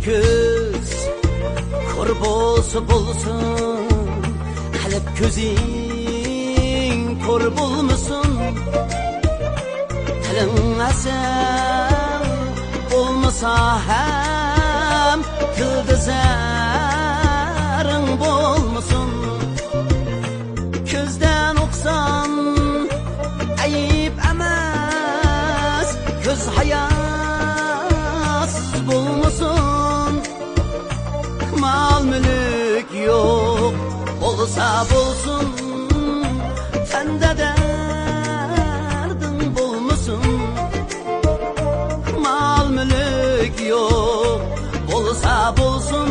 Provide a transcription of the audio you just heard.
göz kor bulsun, kalep gözün kor bulmasın. Tilin asal olmasa hem yıldızların bulmasın. Közden oksan ayıp emas, göz hayasız bulmasın. Mal mülük yok olsa bulsun, sende derdin bulmasın. Mal mülük yok olsa bulsun,